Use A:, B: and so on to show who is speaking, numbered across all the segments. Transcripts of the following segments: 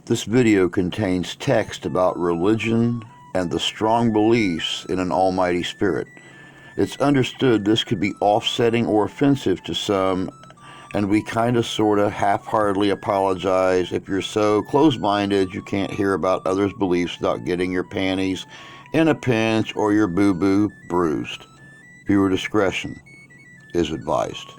A: This video contains text about religion and the strong beliefs in an almighty spirit. It's understood this could be offsetting or offensive to some, and we kinda sorta half-heartedly apologize if you're so close-minded you can't hear about others' beliefs without getting your panties in a pinch or your boo-boo bruised. Viewer discretion is advised.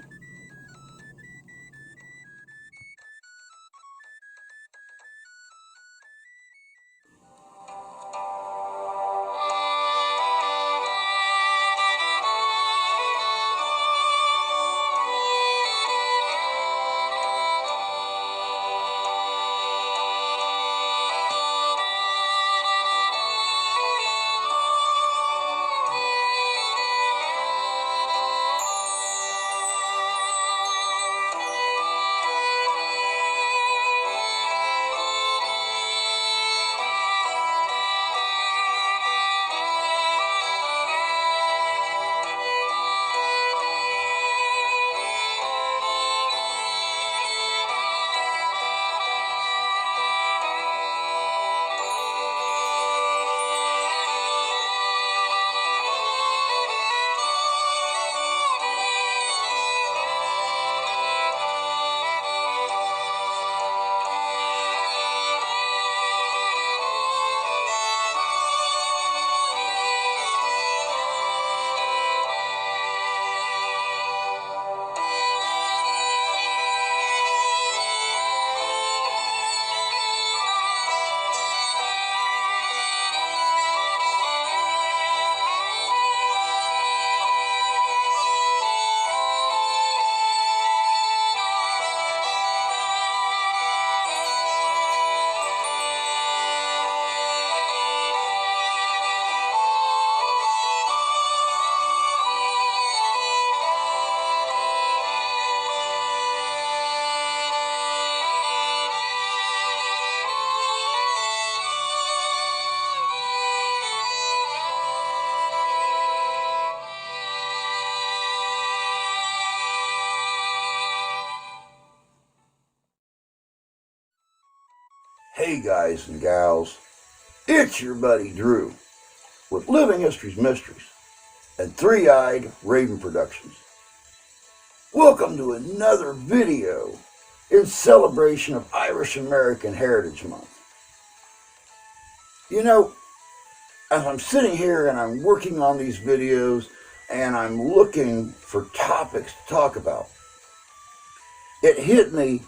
A: Hey guys and gals, it's your buddy Drew with Living History's Mysteries and Three-Eyed Raven Productions. Welcome to another video in celebration of Irish American Heritage Month. You know, as I'm sitting here and I'm working on these videos and I'm looking for topics to talk about, it hit me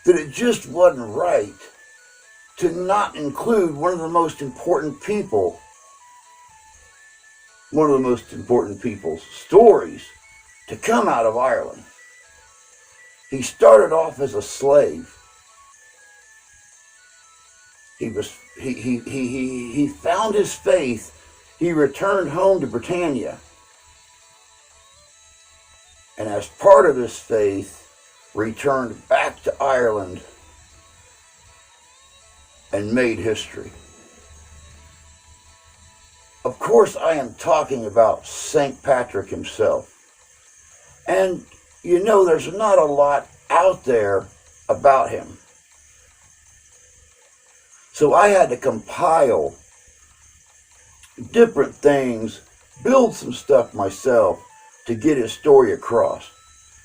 A: that it just wasn't right to not include one of the most important people's stories to come out of Ireland. He started off as a slave. He found his faith. He returned home to Britannia. And as part of his faith, returned back to Ireland and made history. Of course, I am talking about St. Patrick himself. And you know, there's not a lot out there about him. So I had to compile different things, build some stuff myself to get his story across.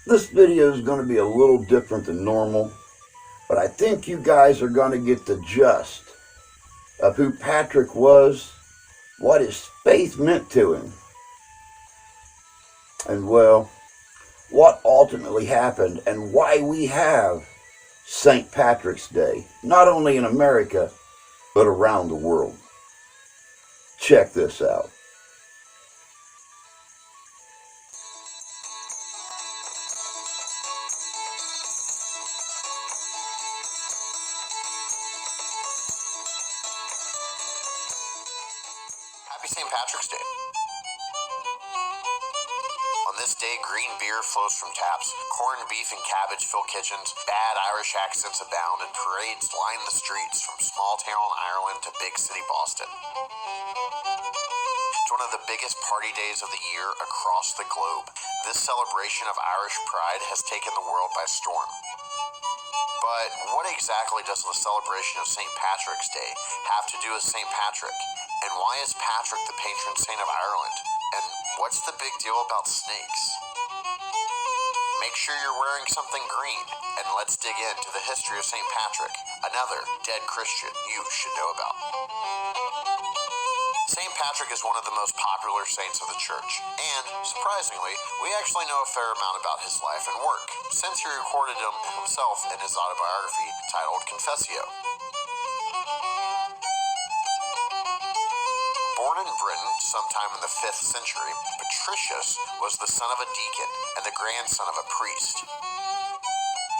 A: This video is going to be a little different than normal, but I think you guys are going to get the gist of who Patrick was, what his faith meant to him, and well, what ultimately happened and why we have St. Patrick's Day, not only in America, but around the world. Check this out.
B: Happy St. Patrick's Day. On this day, green beer flows from taps, corned beef and cabbage fill kitchens, bad Irish accents abound, and parades line the streets from small town Ireland to big city Boston. It's one of the biggest party days of the year across the globe. This celebration of Irish pride has taken the world by storm. But But what exactly does the celebration of St. Patrick's Day have to do with St. Patrick? And why is Patrick the patron saint of Ireland? And what's the big deal about snakes? Make sure you're wearing something green, and let's dig into the history of St. Patrick, another dead Christian you should know about. St. Patrick is one of the most popular saints of the church, and, surprisingly, we actually know a fair amount about his life and work, since he recorded them himself in his autobiography titled Confessio. Born in Britain sometime in the 5th century, Patricius was the son of a deacon and the grandson of a priest.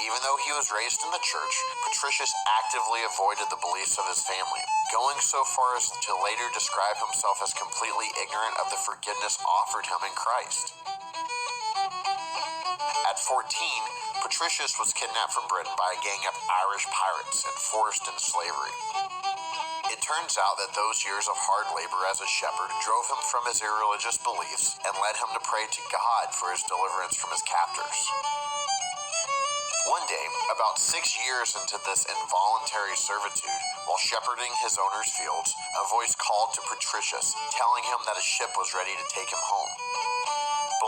B: Even though he was raised in the church, Patricius actively avoided the beliefs of his family, going so far as to later describe himself as completely ignorant of the forgiveness offered him in Christ. At 14, Patricius was kidnapped from Britain by a gang of Irish pirates and forced into slavery. It turns out that those years of hard labor as a shepherd drove him from his irreligious beliefs and led him to pray to God for his deliverance from his captors. One day, about 6 years into this involuntary servitude, while shepherding his owner's fields, a voice called to Patricius, telling him that a ship was ready to take him home.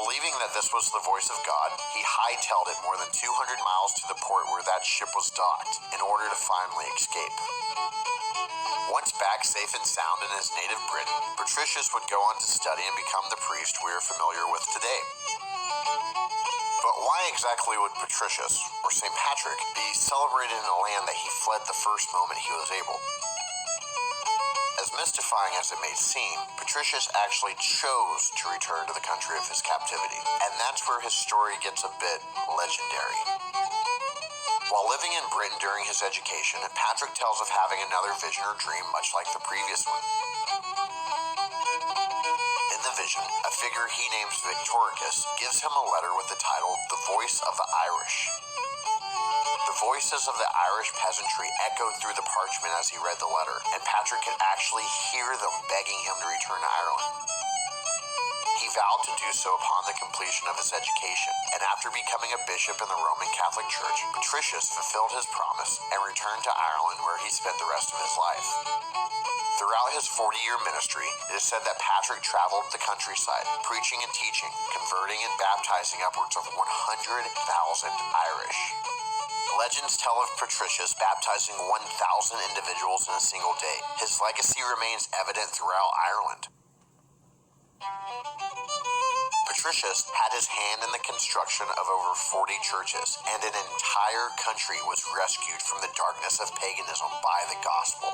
B: Believing that this was the voice of God, he hightailed it more than 200 miles to the port where that ship was docked in order to finally escape. Once back safe and sound in his native Britain, Patricius would go on to study and become the priest we are familiar with today. But why exactly would Patricius, or St. Patrick, be celebrated in a land that he fled the first moment he was able? As mystifying as it may seem, Patricius actually chose to return to the country of his captivity, and that's where his story gets a bit legendary. While living in Britain during his education, Patrick tells of having another vision or dream much like the previous one. In the vision, a figure he names Victoricus gives him a letter with the title, The Voice of the Irish. The voices of the Irish peasantry echoed through the parchment as he read the letter, and Patrick could actually hear them begging him to return to Ireland. He vowed to do so upon the completion of his education, and after becoming a bishop in the Roman Catholic Church, Patricius fulfilled his promise and returned to Ireland, where he spent the rest of his life. Throughout his 40-year ministry, it is said that Patrick traveled the countryside, preaching and teaching, converting and baptizing upwards of 100,000 Irish. Legends tell of Patricius baptizing 1,000 individuals in a single day. His legacy remains evident throughout Ireland. Patricius had his hand in the construction of over 40 churches, and an entire country was rescued from the darkness of paganism by the gospel.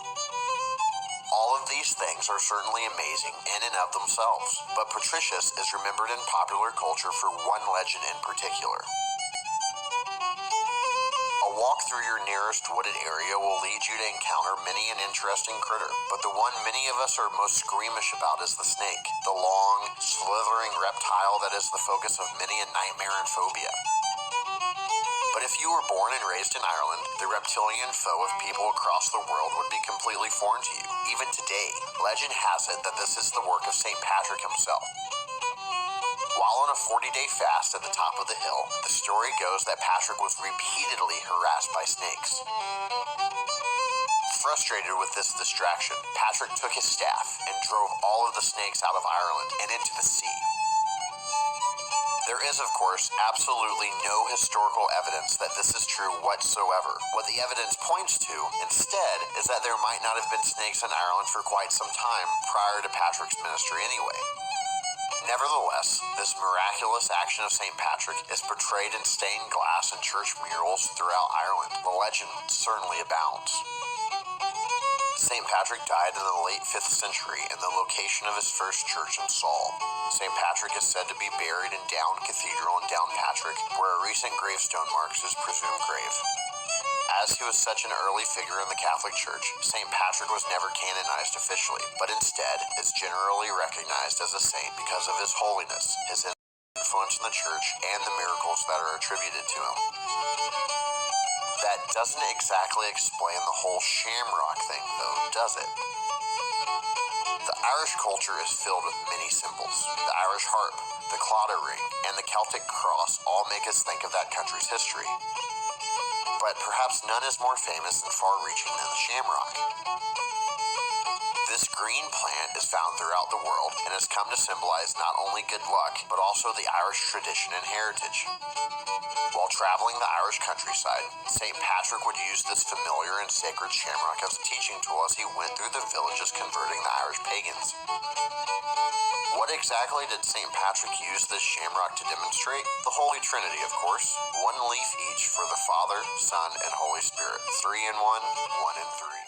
B: All of these things are certainly amazing in and of themselves, but Patricius is remembered in popular culture for one legend in particular. A walk through your nearest wooded area will lead you to encounter many an interesting critter, but the one many of us are most squeamish about is the snake, the long, slithering reptile that is the focus of many a nightmare and phobia. But if you were born and raised in Ireland, the reptilian foe of people across the world would be completely foreign to you. Even today, legend has it that this is the work of St. Patrick himself. While on a 40-day fast at the top of the hill, the story goes that Patrick was repeatedly harassed by snakes. Frustrated with this distraction, Patrick took his staff and drove all of the snakes out of Ireland and into the sea. There is, of course, absolutely no historical evidence that this is true whatsoever. What the evidence points to, instead, is that there might not have been snakes in Ireland for quite some time prior to Patrick's ministry anyway. Nevertheless, this miraculous action of St. Patrick is portrayed in stained glass and church murals throughout Ireland. The legend certainly abounds. St. Patrick died in the late 5th century in the location of his first church in Saul. St. Patrick is said to be buried in Down Cathedral in Downpatrick, where a recent gravestone marks his presumed grave. As he was such an early figure in the Catholic Church, St. Patrick was never canonized officially, but instead is generally recognized as a saint because of his holiness, his influence in the church, and the miracles that are attributed to him. That doesn't exactly explain the whole shamrock thing, though, does it? The Irish culture is filled with many symbols. The Irish harp, the claddagh ring, and the Celtic cross all make us think of that country's history. but perhaps none is more famous and far-reaching than the shamrock. This green plant is found throughout the world and has come to symbolize not only good luck, but also the Irish tradition and heritage. While traveling the Irish countryside, St. Patrick would use this familiar and sacred shamrock as a teaching tool as he went through the villages converting the Irish pagans. What exactly did St. Patrick use this shamrock to demonstrate? The Holy Trinity, of course. One leaf each for the Father, Son, and Holy Spirit. 3 in 1, 1 in 3.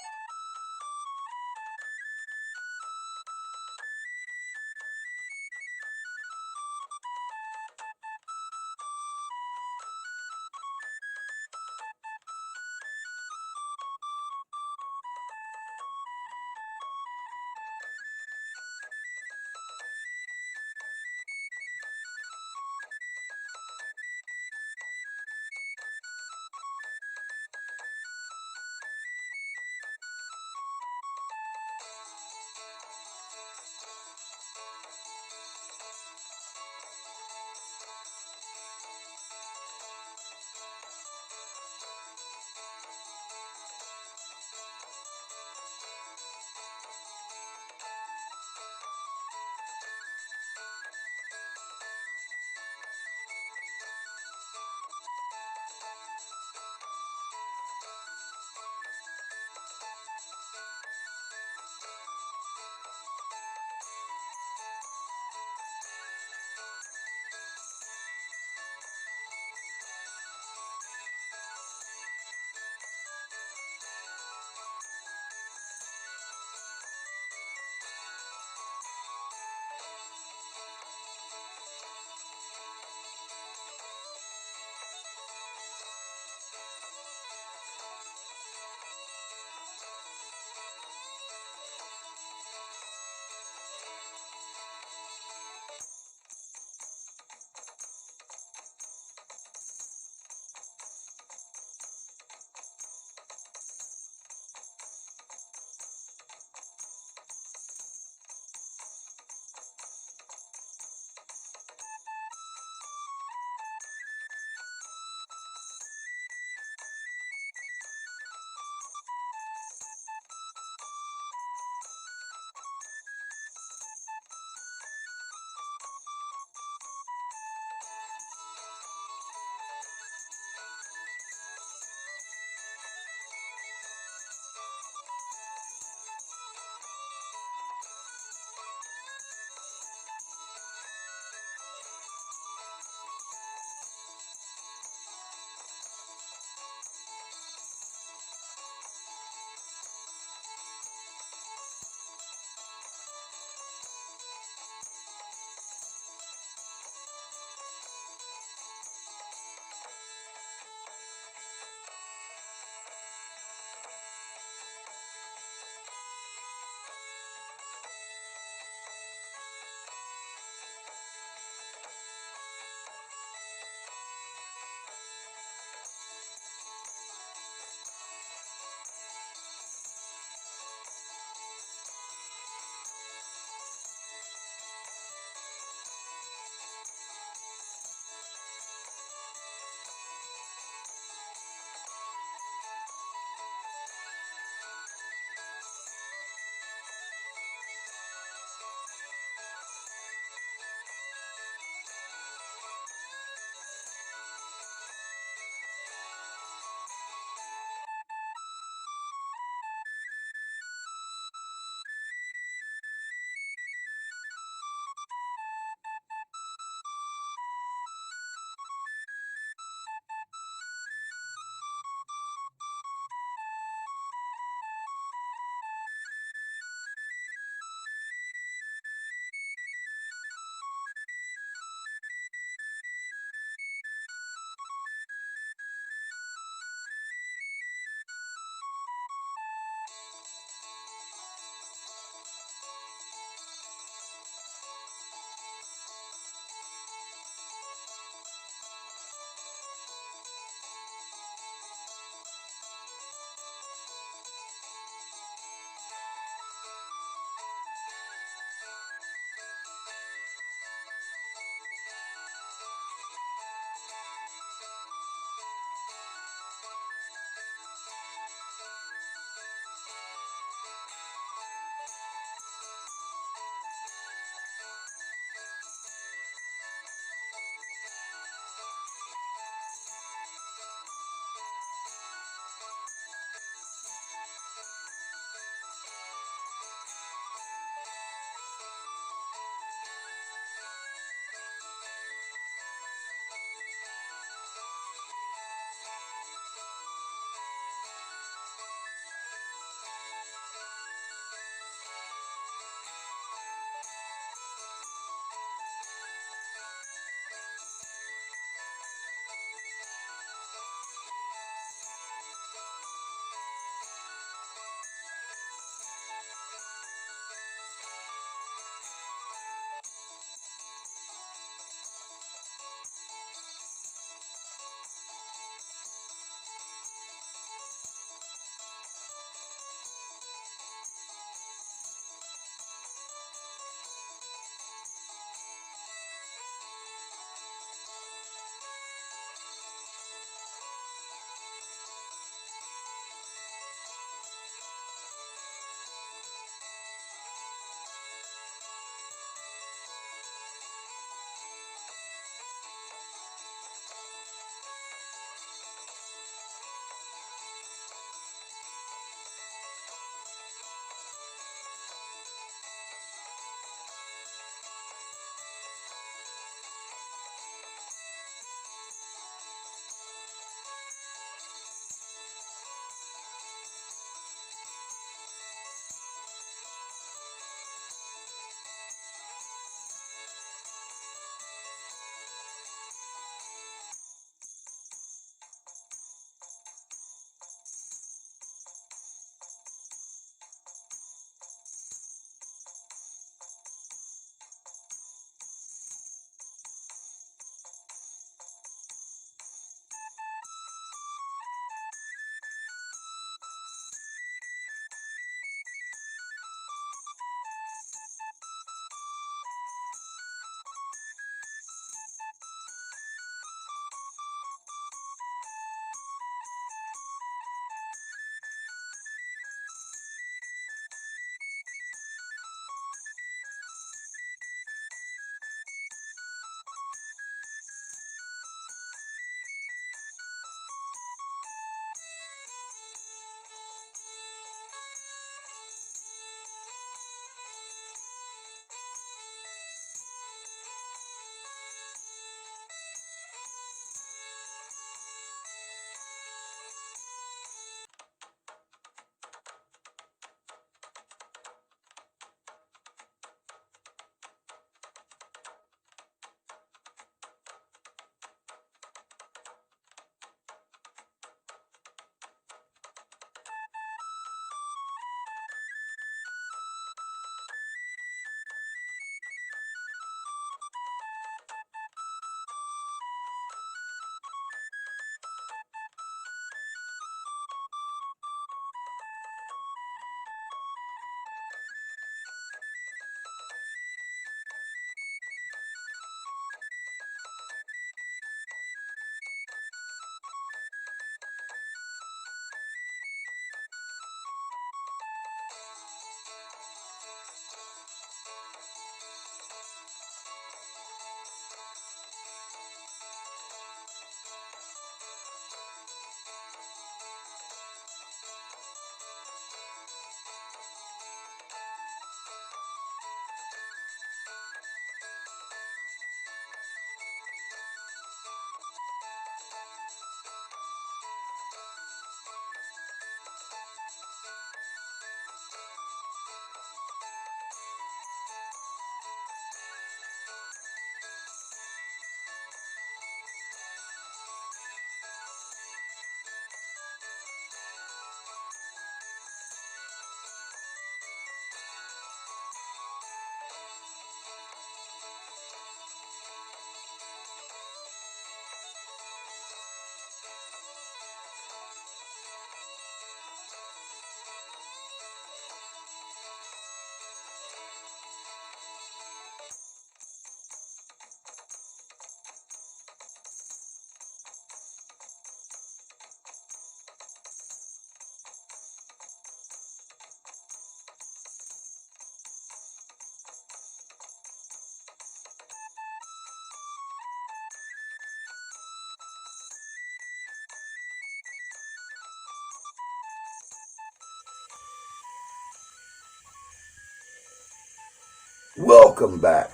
A: Welcome back.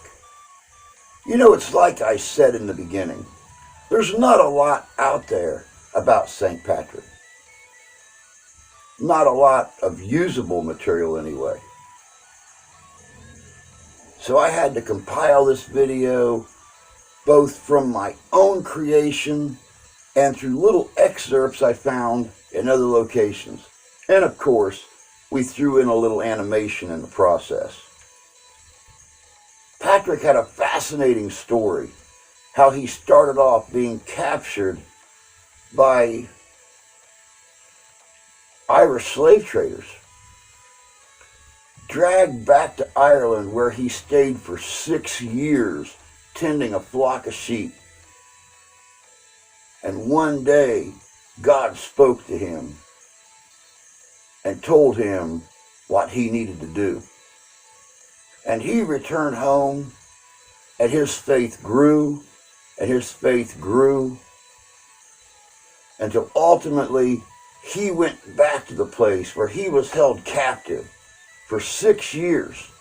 A: You know, it's like I said in the beginning, there's not a lot out there about St. Patrick. Not a lot of usable material anyway. So I had to compile this video both from my own creation and through little excerpts I found in other locations. And of course, we threw in a little animation in the process. Patrick had a fascinating story, how he started off being captured by Irish slave traders, dragged back to Ireland where he stayed for 6 years tending a flock of sheep. And one day, God spoke to him and told him what he needed to do. And he returned home, and his faith grew, and his faith grew, until ultimately he went back to the place where he was held captive for 6 years.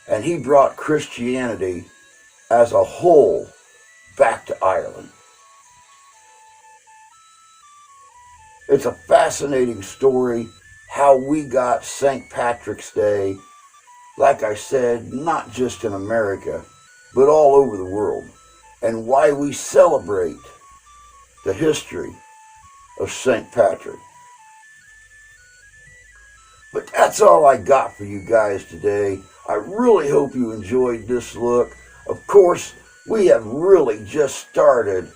A: And he brought Christianity as a whole back to Ireland. It's a fascinating story how we got St. Patrick's Day, like I said, not just in America, but all over the world, and why we celebrate the history of St. Patrick. But that's all I got for you guys today. I really hope you enjoyed this look. Of course, we have really just started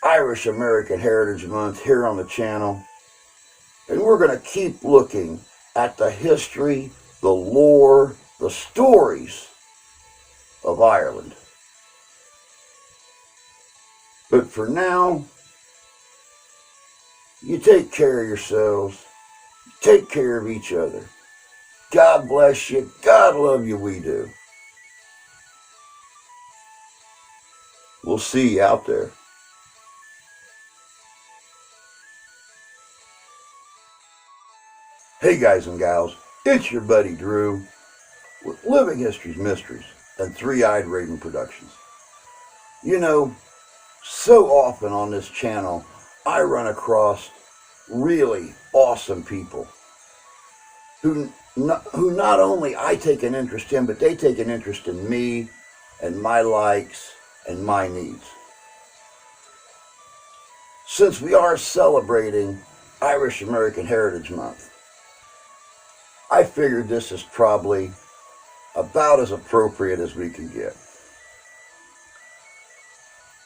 A: Irish American Heritage Month here on the channel. And we're going to keep looking at the history, the lore, the stories of Ireland. But for now, you take care of yourselves. Take care of each other. God bless you. God love you. We do. We'll see you out there. Hey guys and gals, it's your buddy Drew with Living History's Mysteries and Three-Eyed Raven Productions. You know, so often on this channel, I run across really awesome people who not only I take an interest in, but they take an interest in me and my likes and my needs. Since we are celebrating Irish American Heritage Month, I figured this is probably about as appropriate as we can get.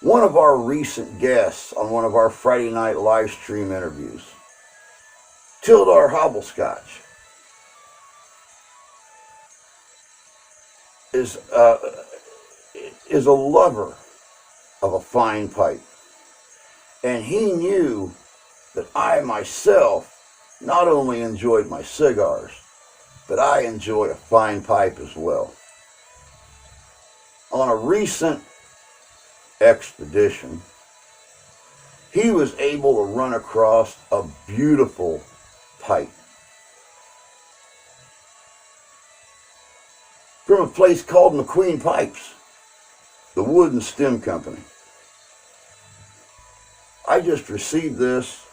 A: One of our recent guests on one of our Friday night live stream interviews, Tildar Hobblescotch, is a lover of a fine pipe. And he knew that I myself not only enjoyed my cigars, but I enjoy a fine pipe as well. On a recent expedition, he was able to run across a beautiful pipe from a place called McQueen Pipes, the wood and stem company. I just received this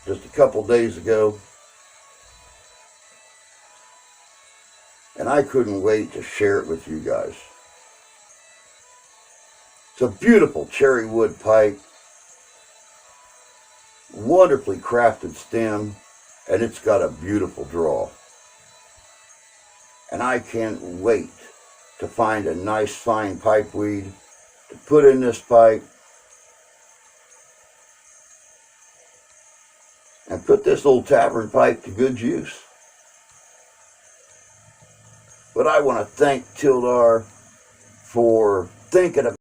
A: just a couple days ago, and I couldn't wait to share it with you guys. It's a beautiful cherry wood pipe, wonderfully crafted stem, and it's got a beautiful draw. And I can't wait to find a nice fine pipe weed to put in this pipe and put this old tavern pipe to good use. But I want to thank Tildar for thinking of